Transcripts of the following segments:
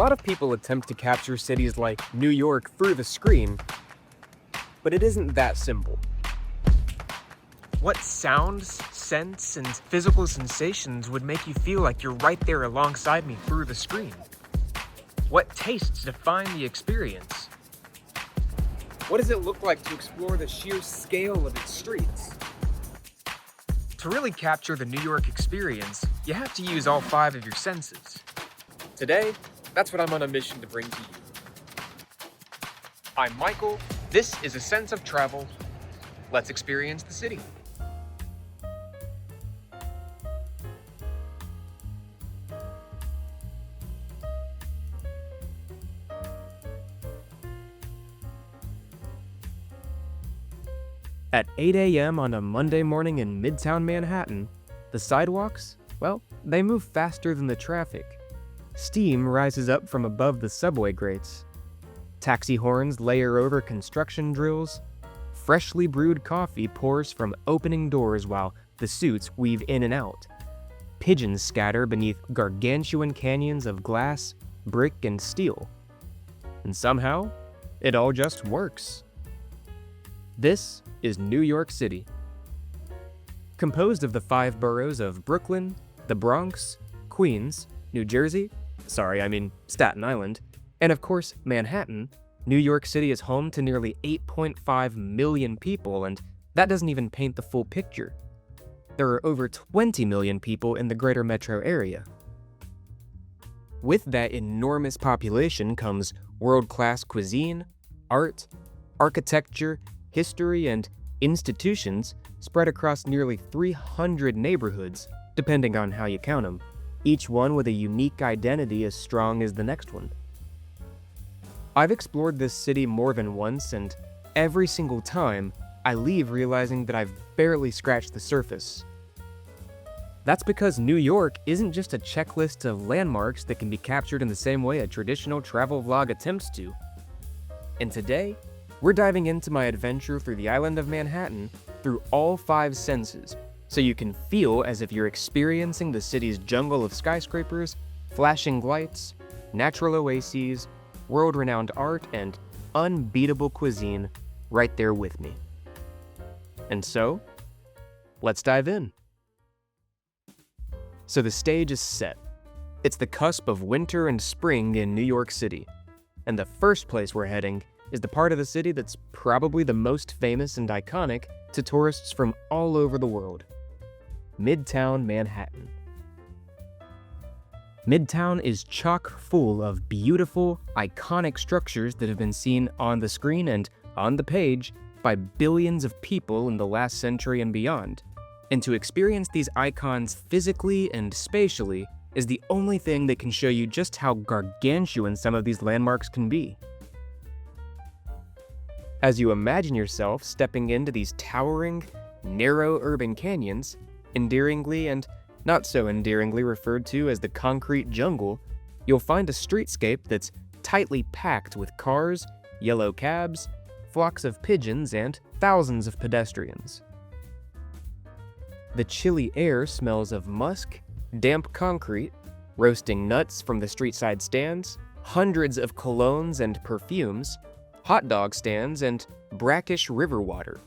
lot of people attempt to capture cities like New York through the screen, but it isn't that simple. What sounds, scents, and physical sensations would make you feel like you're right there alongside me through the screen? What tastes define the experience? What does it look like to explore the sheer scale of its streets? To really capture the New York experience, you have to use all 5 of your senses. Today, that's what I'm on a mission to bring to you. I'm Michael. This is A Sense of Travel. Let's experience the city. At 8 a.m. on a Monday morning in Midtown Manhattan, the sidewalks, well, they move faster than the traffic. Steam rises up from above the subway grates. Taxi horns layer over construction drills. Freshly brewed coffee pours from opening doors while the suits weave in and out. Pigeons scatter beneath gargantuan canyons of glass, brick, and steel. And somehow, it all just works. This is New York City. Composed of the 5 boroughs of Brooklyn, the Bronx, Queens, New Jersey, Staten Island, and of course, Manhattan, New York City is home to nearly 8.5 million people, and that doesn't even paint the full picture. There are over 20 million people in the greater metro area. With that enormous population comes world-class cuisine, art, architecture, history, and institutions spread across nearly 300 neighborhoods, depending on how you count them, each one with a unique identity as strong as the next one. I've explored this city more than once, and every single time, I leave realizing that I've barely scratched the surface. That's because New York isn't just a checklist of landmarks that can be captured in the same way a traditional travel vlog attempts to. And today, we're diving into my adventure through the island of Manhattan through all 5 senses, so you can feel as if you're experiencing the city's jungle of skyscrapers, flashing lights, natural oases, world-renowned art, and unbeatable cuisine right there with me. And so, let's dive in. So the stage is set. It's the cusp of winter and spring in New York City, and the first place we're heading is the part of the city that's probably the most famous and iconic to tourists from all over the world: Midtown Manhattan. Midtown is chock full of beautiful, iconic structures that have been seen on the screen and on the page by billions of people in the last century and beyond. And to experience these icons physically and spatially is the only thing that can show you just how gargantuan some of these landmarks can be. As you imagine yourself stepping into these towering, narrow urban canyons, endearingly and not so endearingly referred to as the concrete jungle, you'll find a streetscape that's tightly packed with cars, yellow cabs, flocks of pigeons, and thousands of pedestrians. The chilly air smells of musk, damp concrete, roasting nuts from the street-side stands, hundreds of colognes and perfumes, hot dog stands, and brackish river water,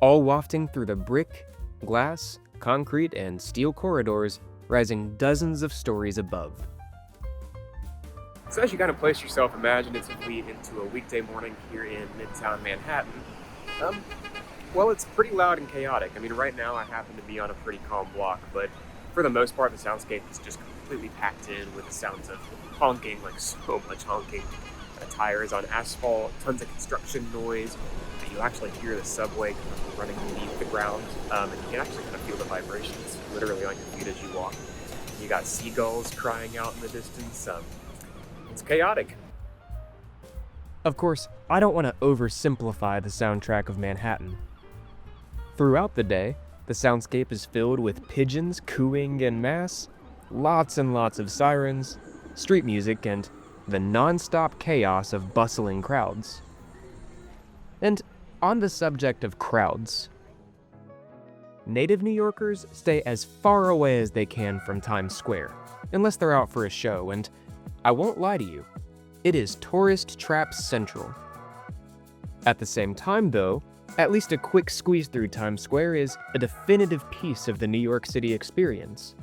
all wafting through the brick, glass, concrete, and steel corridors rising dozens of stories above. So as you kind of place yourself imaginatively into a weekday morning here in Midtown Manhattan, well, it's pretty loud and chaotic. Right now I happen to be on a pretty calm block, but for the most part the soundscape is just completely packed in with the sounds of honking, like so much honking. Tires on asphalt, tons of construction noise. You actually hear the subway kind of running beneath the ground, and you can actually kind of feel the vibrations literally on your feet as you walk. You got seagulls crying out in the distance. It's chaotic. Of course, I don't want to oversimplify the soundtrack of Manhattan. Throughout the day, the soundscape is filled with pigeons cooing en masse, lots and lots of sirens, street music, and the non-stop chaos of bustling crowds. And on the subject of crowds, native New Yorkers stay as far away as they can from Times Square, unless they're out for a show, and I won't lie to you, it is tourist trap central. At the same time though, at least a quick squeeze through Times Square is a definitive piece of the New York City experience.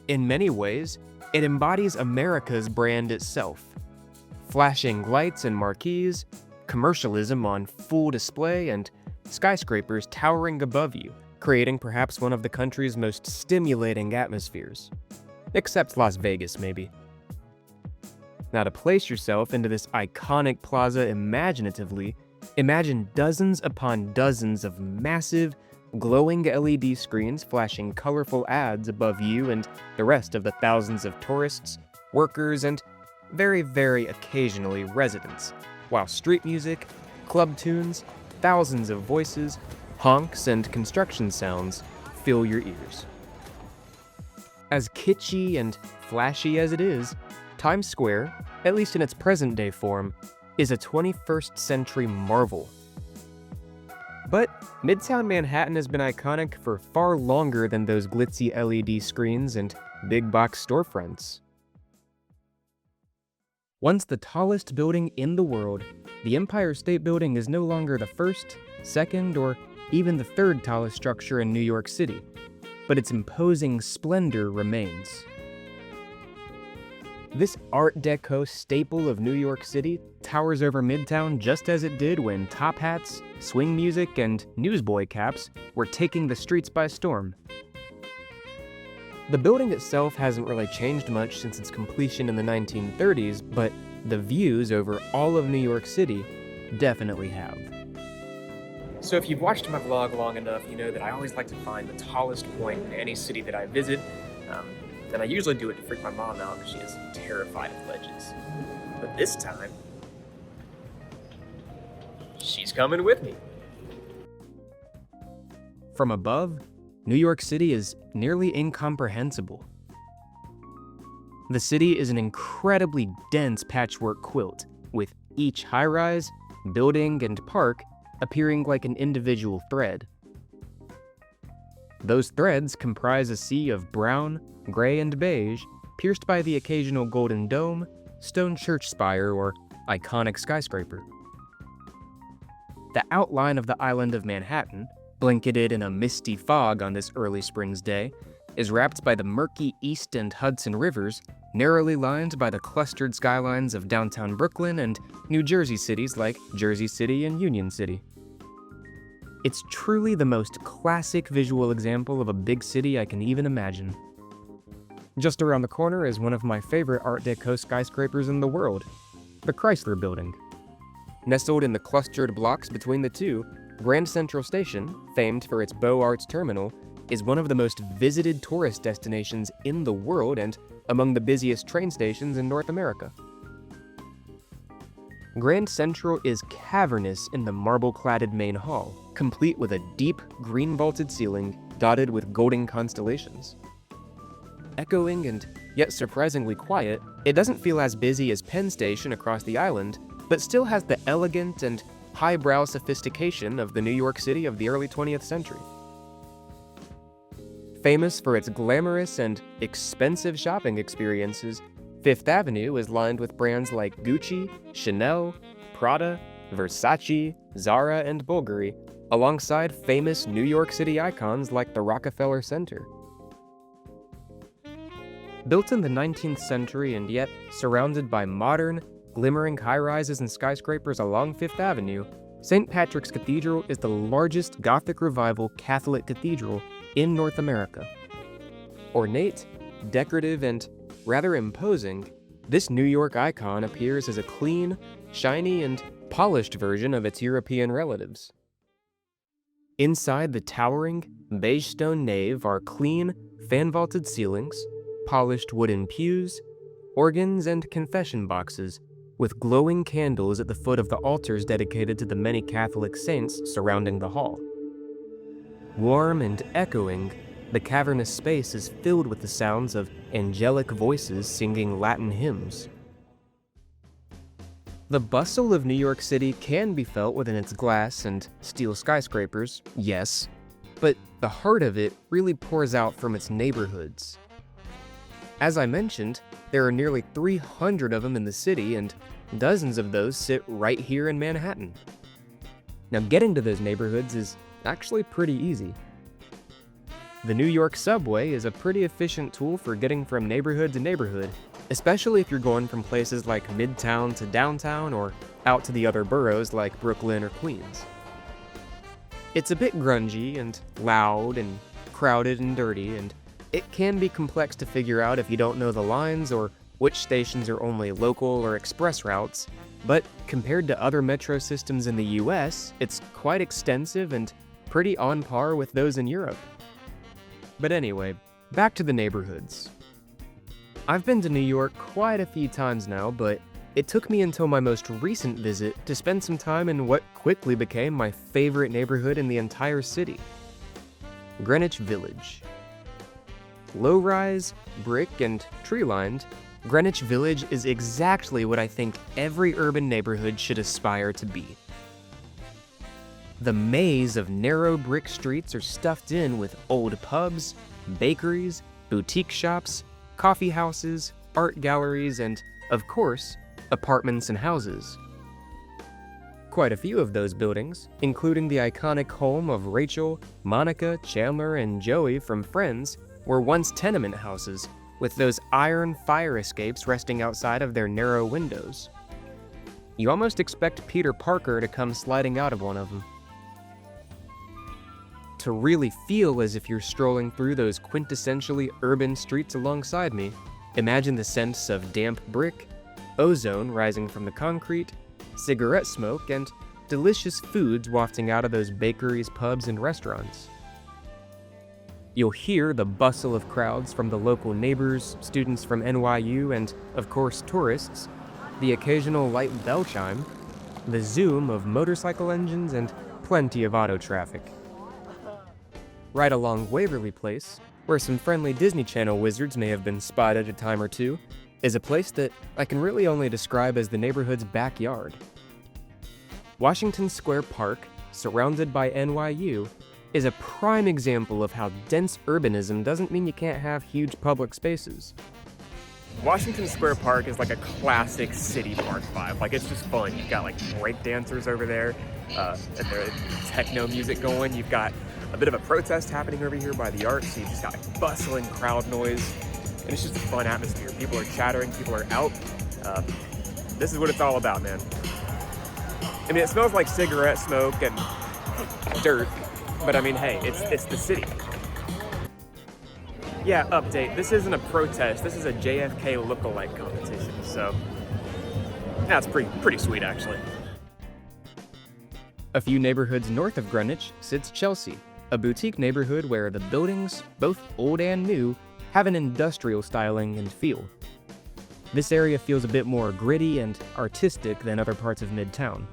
In many ways, it embodies America's brand itself. Flashing lights and marquees, commercialism on full display, and skyscrapers towering above you, creating perhaps one of the country's most stimulating atmospheres. Except Las Vegas, maybe. Now, to place yourself into this iconic plaza imaginatively, imagine dozens upon dozens of massive, glowing LED screens flashing colorful ads above you and the rest of the thousands of tourists, workers, and very, very occasionally residents, while street music, club tunes, thousands of voices, honks, and construction sounds fill your ears. As kitschy and flashy as it is, Times Square, at least in its present-day form, is a 21st century marvel. But Midtown Manhattan has been iconic for far longer than those glitzy LED screens and big-box storefronts. Once the tallest building in the world, the Empire State Building is no longer the first, second, or even the third tallest structure in New York City, but its imposing splendor remains. This Art Deco staple of New York City towers over Midtown just as it did when top hats, swing music, and newsboy caps were taking the streets by storm. The building itself hasn't really changed much since its completion in the 1930s, but the views over all of New York City definitely have. So if you've watched my vlog long enough, you know that I always like to find the tallest point in any city that I visit, and I usually do it to freak my mom out because she is terrified of ledges. But this time, she's coming with me. From above, New York City is nearly incomprehensible. The city is an incredibly dense patchwork quilt, with each high-rise, building, and park appearing like an individual thread. Those threads comprise a sea of brown, gray, and beige, pierced by the occasional golden dome, stone church spire, or iconic skyscraper. The outline of the island of Manhattan, blanketed in a misty fog on this early spring's day, is wrapped by the murky East and Hudson rivers, narrowly lined by the clustered skylines of downtown Brooklyn and New Jersey cities like Jersey City and Union City. It's truly the most classic visual example of a big city I can even imagine. Just around the corner is one of my favorite Art Deco skyscrapers in the world, the Chrysler Building. Nestled in the clustered blocks between the two, Grand Central Station, famed for its Beaux Arts terminal, is one of the most visited tourist destinations in the world and among the busiest train stations in North America. Grand Central is cavernous in the marble-cladded main hall, complete with a deep, green-vaulted ceiling dotted with golden constellations. Echoing and yet surprisingly quiet, it doesn't feel as busy as Penn Station across the island, but still has the elegant and highbrow sophistication of the New York City of the early 20th century. Famous for its glamorous and expensive shopping experiences, Fifth Avenue is lined with brands like Gucci, Chanel, Prada, Versace, Zara, and Bulgari, alongside famous New York City icons like the Rockefeller Center. Built in the 19th century and yet surrounded by modern, glimmering high-rises and skyscrapers along Fifth Avenue, St. Patrick's Cathedral is the largest Gothic Revival Catholic cathedral in North America. Ornate, decorative, and rather imposing, this New York icon appears as a clean, shiny, and polished version of its European relatives. Inside the towering, beige stone nave are clean, fan-vaulted ceilings, polished wooden pews, organs, and confession boxes, with glowing candles at the foot of the altars dedicated to the many Catholic saints surrounding the hall. Warm and echoing, the cavernous space is filled with the sounds of angelic voices singing Latin hymns. The bustle of New York City can be felt within its glass and steel skyscrapers, yes, but the heart of it really pours out from its neighborhoods. As I mentioned, there are nearly 300 of them in the city, and dozens of those sit right here in Manhattan. Now, getting to those neighborhoods is actually pretty easy. The New York subway is a pretty efficient tool for getting from neighborhood to neighborhood, especially if you're going from places like Midtown to downtown or out to the other boroughs like Brooklyn or Queens. It's a bit grungy and loud and crowded and dirty, and it can be complex to figure out if you don't know the lines or which stations are only local or express routes, but compared to other metro systems in the US, it's quite extensive and pretty on par with those in Europe. But anyway, back to the neighborhoods. I've been to New York quite a few times now, but it took me until my most recent visit to spend some time in what quickly became my favorite neighborhood in the entire city, Greenwich Village. Low-rise, brick, and tree-lined, Greenwich Village is exactly what I think every urban neighborhood should aspire to be. The maze of narrow brick streets are stuffed in with old pubs, bakeries, boutique shops, coffee houses, art galleries, and, of course, apartments and houses. Quite a few of those buildings, including the iconic home of Rachel, Monica, Chandler, and Joey from Friends, were once tenement houses, with those iron fire escapes resting outside of their narrow windows. You almost expect Peter Parker to come sliding out of one of them. To really feel as if you're strolling through those quintessentially urban streets alongside me, imagine the scents of damp brick, ozone rising from the concrete, cigarette smoke, and delicious foods wafting out of those bakeries, pubs, and restaurants. You'll hear the bustle of crowds from the local neighbors, students from NYU, and, of course, tourists, the occasional light bell chime, the zoom of motorcycle engines, and plenty of auto traffic. Right along Waverly Place, where some friendly Disney Channel wizards may have been spotted a time or two, is a place that I can really only describe as the neighborhood's backyard. Washington Square Park, surrounded by NYU, is a prime example of how dense urbanism doesn't mean you can't have huge public spaces. Washington Square Park is like a classic city park vibe. Like, it's just fun. You've got like break dancers over there, and there's techno music going. You've got a bit of a protest happening over here by the arch, so you've just got like bustling crowd noise, and it's just a fun atmosphere. People are chattering, people are out. This is what it's all about, man. I mean, it smells like cigarette smoke and dirt, but I mean, hey, it's the city. Yeah, update. This isn't a protest. This is a JFK lookalike competition, so that's pretty sweet, actually. A few neighborhoods north of Greenwich sits Chelsea, a boutique neighborhood where the buildings, both old and new, have an industrial styling and feel. This area feels a bit more gritty and artistic than other parts of Midtown.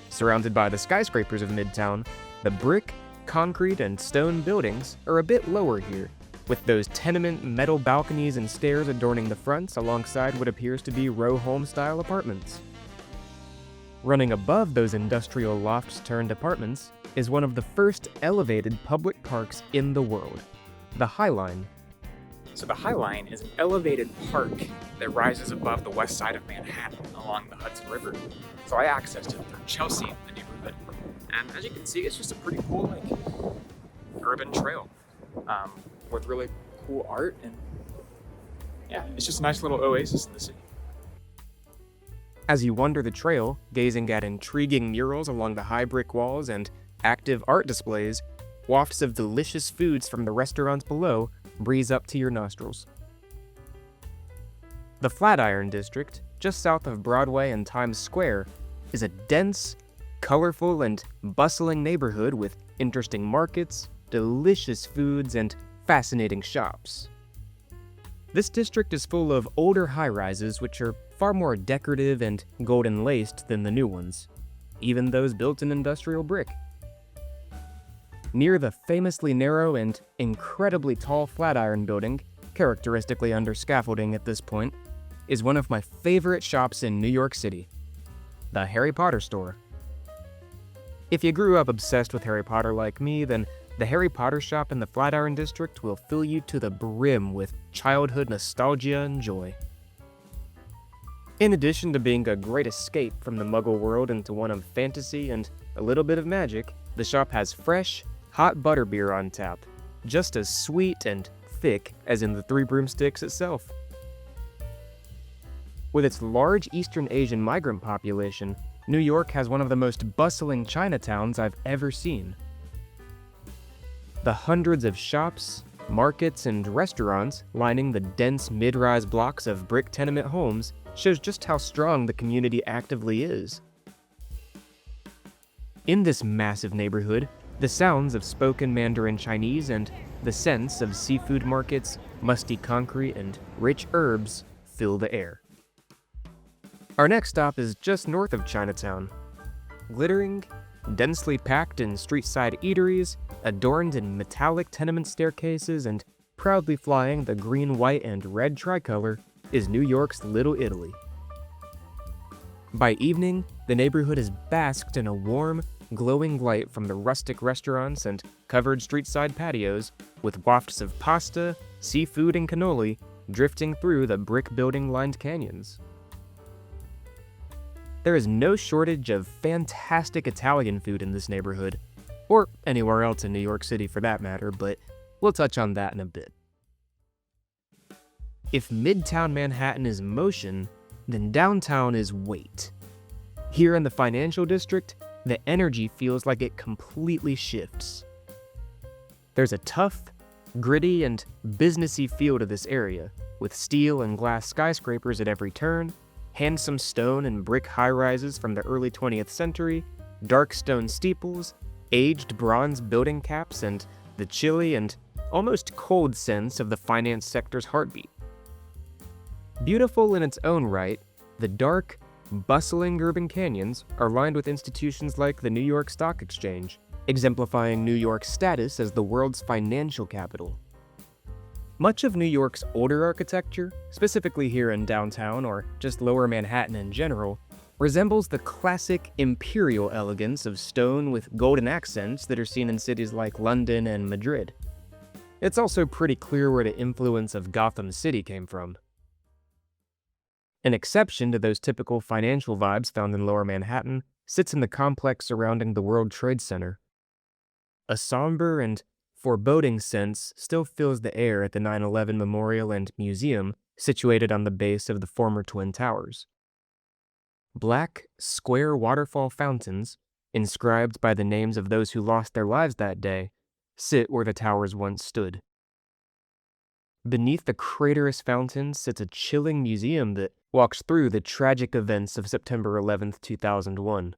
Surrounded by the skyscrapers of Midtown, the brick, concrete, and stone buildings are a bit lower here, with those tenement metal balconies and stairs adorning the fronts alongside what appears to be row home-style apartments. Running above those industrial lofts-turned apartments is one of the first elevated public parks in the world, the High Line. So the High Line is an elevated park that rises above the west side of Manhattan along the Hudson River. So I accessed it through Chelsea, the neighborhood. And as you can see, it's just a pretty cool, urban trail with really cool art. And yeah, it's just a nice little oasis in the city. As you wander the trail, gazing at intriguing murals along the high brick walls and active art displays, wafts of delicious foods from the restaurants below breeze up to your nostrils. The Flatiron district, just south of Broadway and Times Square, is a dense, colorful, and bustling neighborhood with interesting markets, delicious foods, and fascinating shops. This district is full of older high-rises which are far more decorative and golden-laced than the new ones, even those built in industrial brick. Near the famously narrow and incredibly tall Flatiron building, characteristically under scaffolding at this point, is one of my favorite shops in New York City, the Harry Potter store. If you grew up obsessed with Harry Potter like me, then the Harry Potter shop in the Flatiron district will fill you to the brim with childhood nostalgia and joy. In addition to being a great escape from the Muggle world into one of fantasy and a little bit of magic, the shop has fresh, hot butterbeer on tap, just as sweet and thick as in the Three Broomsticks itself. With its large Eastern Asian migrant population, New York has one of the most bustling Chinatowns I've ever seen. The hundreds of shops, markets, and restaurants lining the dense mid-rise blocks of brick tenement homes shows just how strong the community actively is. In this massive neighborhood, the sounds of spoken Mandarin Chinese and the scents of seafood markets, musty concrete, and rich herbs fill the air. Our next stop is just north of Chinatown. Glittering, densely packed in street-side eateries, adorned in metallic tenement staircases, and proudly flying the green, white, and red tricolor, is New York's Little Italy. By evening, the neighborhood is basked in a warm, glowing light from the rustic restaurants and covered street-side patios, with wafts of pasta, seafood, and cannoli drifting through the brick building-lined canyons. There is no shortage of fantastic Italian food in this neighborhood, or anywhere else in New York City for that matter, but we'll touch on that in a bit. If Midtown Manhattan is motion, then downtown is weight. Here in the financial district, the energy feels like it completely shifts. There's a tough, gritty, and businessy feel to this area, with steel and glass skyscrapers at every turn, handsome stone and brick high-rises from the early 20th century, dark stone steeples, aged bronze building caps, and the chilly and almost cold sense of the finance sector's heartbeat. Beautiful in its own right, the dark, bustling urban canyons are lined with institutions like the New York Stock Exchange, exemplifying New York's status as the world's financial capital. Much of New York's older architecture, specifically here in downtown or just lower Manhattan in general, resembles the classic imperial elegance of stone with golden accents that are seen in cities like London and Madrid. It's also pretty clear where the influence of Gotham City came from. An exception to those typical financial vibes found in lower Manhattan sits in the complex surrounding the World Trade Center. A somber and foreboding sense still fills the air at the 9/11 Memorial and Museum situated on the base of the former Twin Towers. Black, square waterfall fountains, inscribed by the names of those who lost their lives that day, sit where the towers once stood. Beneath the craterous fountains sits a chilling museum that walks through the tragic events of September 11, 2001.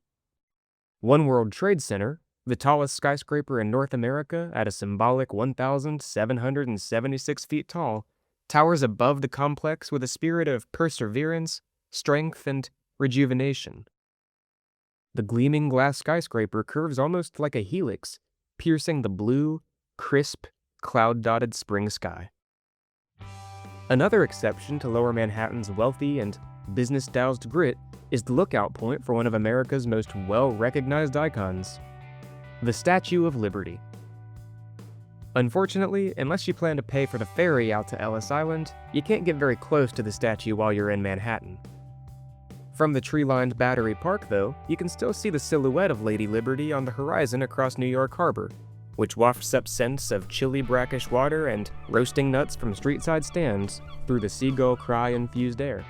One World Trade Center, the tallest skyscraper in North America at a symbolic 1,776 feet tall, towers above the complex with a spirit of perseverance, strength, and rejuvenation. The gleaming glass skyscraper curves almost like a helix, piercing the blue, crisp, cloud-dotted spring sky. Another exception to lower Manhattan's wealthy and business-doused grit is the lookout point for one of America's most well-recognized icons, the Statue of Liberty. Unfortunately, unless you plan to pay for the ferry out to Ellis Island, you can't get very close to the statue while you're in Manhattan. From the tree-lined Battery Park, though, you can still see the silhouette of Lady Liberty on the horizon across New York Harbor, which wafts up scents of chilly brackish water and roasting nuts from street-side stands through the seagull cry-infused air.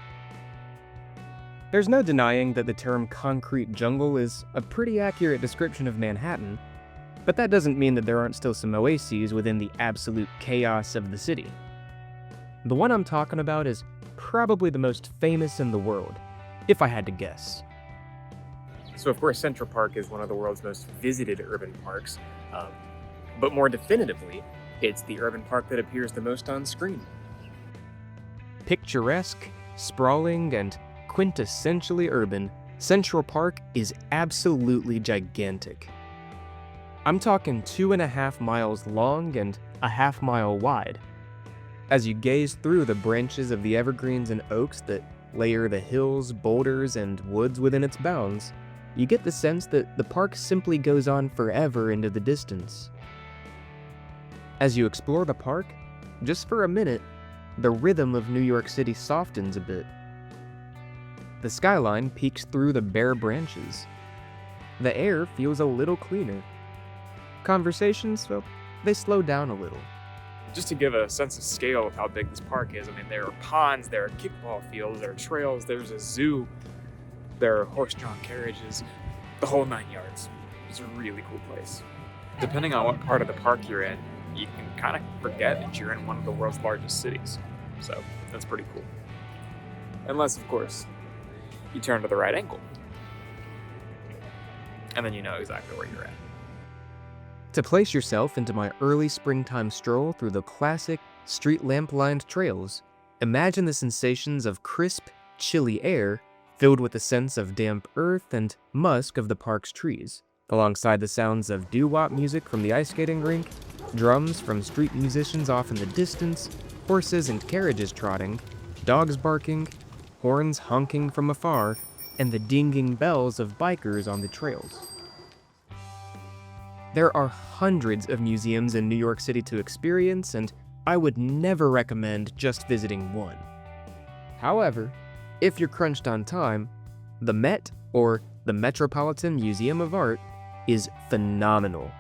There's no denying that the term concrete jungle is a pretty accurate description of Manhattan, but that doesn't mean that there aren't still some oases within the absolute chaos of the city. The one I'm talking about is probably the most famous in the world, if I had to guess. So of course Central Park is one of the world's most visited urban parks, but more definitively, it's the urban park that appears the most on screen. Picturesque, sprawling, and quintessentially urban, Central Park is absolutely gigantic. I'm talking 2.5 miles long and a half-mile wide. As you gaze through the branches of the evergreens and oaks that layer the hills, boulders, and woods within its bounds, you get the sense that the park simply goes on forever into the distance. As you explore the park, just for a minute, the rhythm of New York City softens a bit. The skyline peeks through the bare branches. The air feels a little cleaner. Conversations, well, they slow down a little. Just to give a sense of scale of how big this park is, I mean, there are ponds, there are kickball fields, there are trails, there's a zoo, there are horse-drawn carriages, the whole 9 yards. It's a really cool place. Depending on what part of the park you're in, you can kind of forget that you're in one of the world's largest cities. So that's pretty cool. Unless, of course, you turn to the right angle. And then you know exactly where you're at. To place yourself into my early springtime stroll through the classic street lamp-lined trails, imagine the sensations of crisp, chilly air filled with the sense of damp earth and musk of the park's trees, alongside the sounds of doo-wop music from the ice skating rink, drums from street musicians off in the distance, horses and carriages trotting, dogs barking, horns honking from afar, and the dinging bells of bikers on the trails. There are hundreds of museums in New York City to experience, and I would never recommend just visiting one. However, if you're crunched on time, the Met, or the Metropolitan Museum of Art, is phenomenal.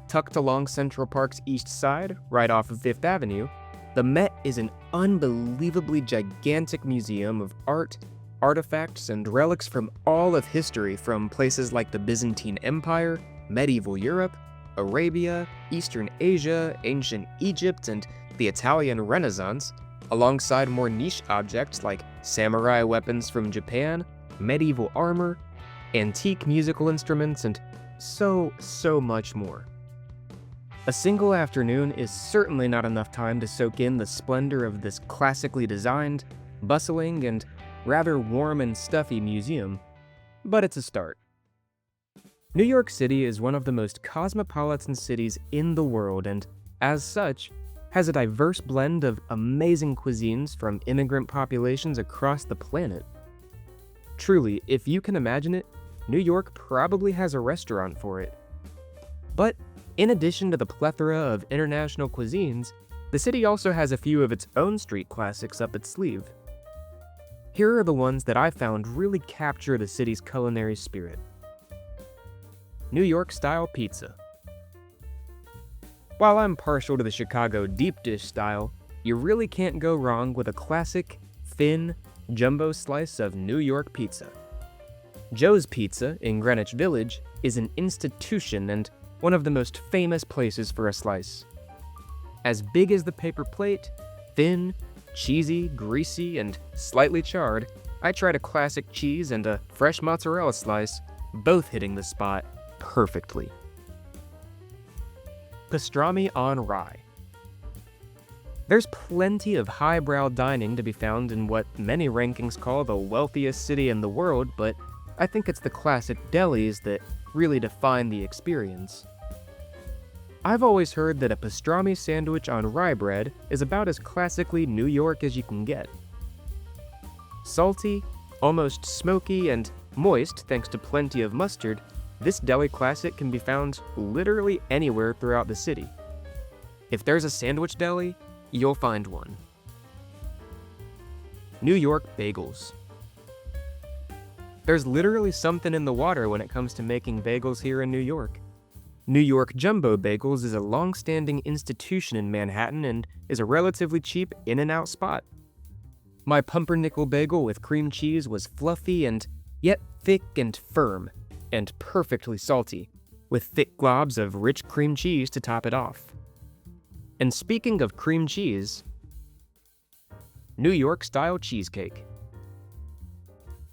Tucked along Central Park's east side, right off of Fifth Avenue, the Met is an unbelievably gigantic museum of art, artifacts, and relics from all of history, from places like the Byzantine Empire, medieval Europe, Arabia, Eastern Asia, ancient Egypt, and the Italian Renaissance, alongside more niche objects like samurai weapons from Japan, medieval armor, antique musical instruments, and so much more. A single afternoon is certainly not enough time to soak in the splendor of this classically designed, bustling, and rather warm and stuffy museum, but it's a start. New York City is one of the most cosmopolitan cities in the world, and as such, has a diverse blend of amazing cuisines from immigrant populations across the planet. Truly, if you can imagine it, New York probably has a restaurant for it. But in addition to the plethora of international cuisines, the city also has a few of its own street classics up its sleeve. Here are the ones that I found really capture the city's culinary spirit. New York-style pizza. While I'm partial to the Chicago deep dish style, you really can't go wrong with a classic, thin, jumbo slice of New York pizza. Joe's Pizza in Greenwich Village is an institution and one of the most famous places for a slice. As big as the paper plate, thin, cheesy, greasy, and slightly charred, I tried a classic cheese and a fresh mozzarella slice, both hitting the spot perfectly. Pastrami on rye. There's plenty of highbrow dining to be found in what many rankings call the wealthiest city in the world, but I think it's the classic delis that really define the experience. I've always heard that a pastrami sandwich on rye bread is about as classically New York as you can get. Salty, almost smoky, and moist thanks to plenty of mustard, this deli classic can be found literally anywhere throughout the city. If there's a sandwich deli, you'll find one. New York bagels. There's literally something in the water when it comes to making bagels here in New York. New York Jumbo Bagels is a long-standing institution in Manhattan and is a relatively cheap in-and-out spot. My pumpernickel bagel with cream cheese was fluffy and yet thick and firm, and perfectly salty, with thick globs of rich cream cheese to top it off. And speaking of cream cheese, New York-style cheesecake.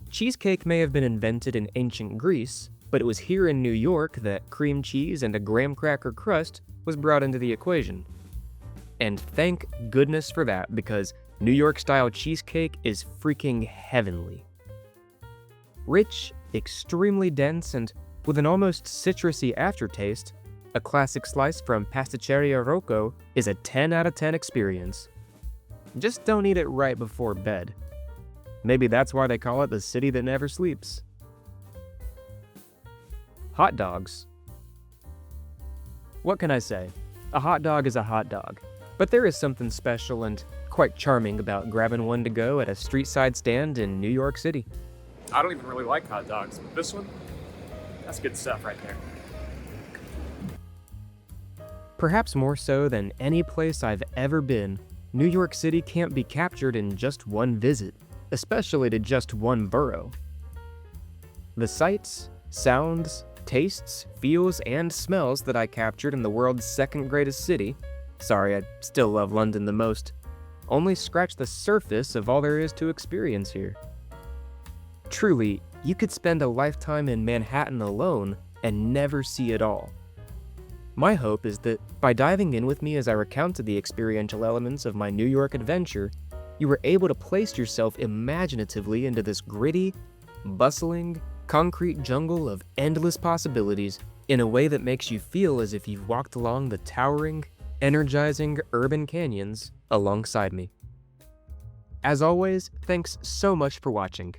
Cheesecake may have been invented in ancient Greece, but it was here in New York that cream cheese and a graham cracker crust was brought into the equation. And thank goodness for that, because New York-style cheesecake is freaking heavenly. Rich, extremely dense, and with an almost citrusy aftertaste, a classic slice from Pasticceria Rocco is a 10 out of 10 experience. Just don't eat it right before bed. Maybe that's why they call it the city that never sleeps. Hot dogs. What can I say? a hot dog is a hot dog, but there is something special and quite charming about grabbing one to go at a street side stand in New York City. I don't even really like hot dogs, but this one, that's good stuff right there. Perhaps more so than any place I've ever been, New York City can't be captured in just one visit, especially to just one borough. The sights, sounds, tastes, feels, and smells that I captured in the world's second greatest city, sorry, I still love London the most, only scratch the surface of all there is to experience here. Truly, you could spend a lifetime in Manhattan alone and never see it all. My hope is that by diving in with me as I recounted the experiential elements of my New York adventure, you were able to place yourself imaginatively into this gritty, bustling, concrete jungle of endless possibilities in a way that makes you feel as if you've walked along the towering, energizing urban canyons alongside me. As always, thanks so much for watching.